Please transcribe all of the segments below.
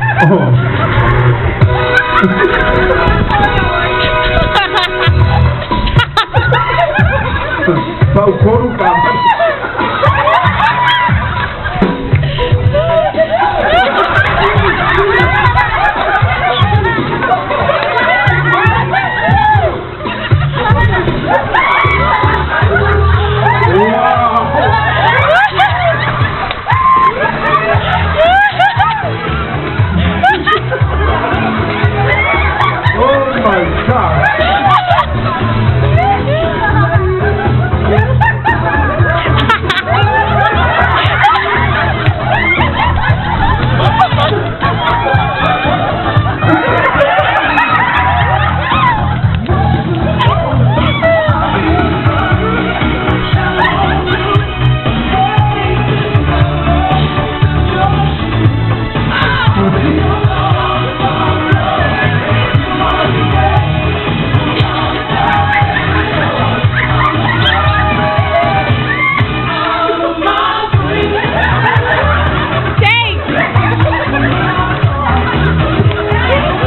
Oh. Paupo ka.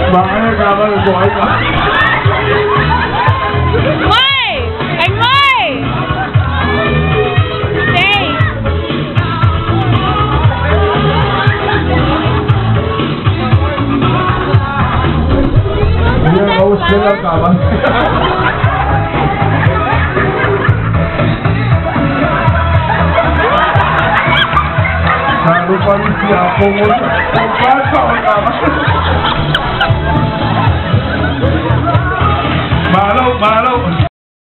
Makanya kapan buhay ka? Ngoy! Ay, Ngoy! Stay! Hindi na kaus din lang kapan. Sabi pa rin siya po mo. Pagpasa ko kapan.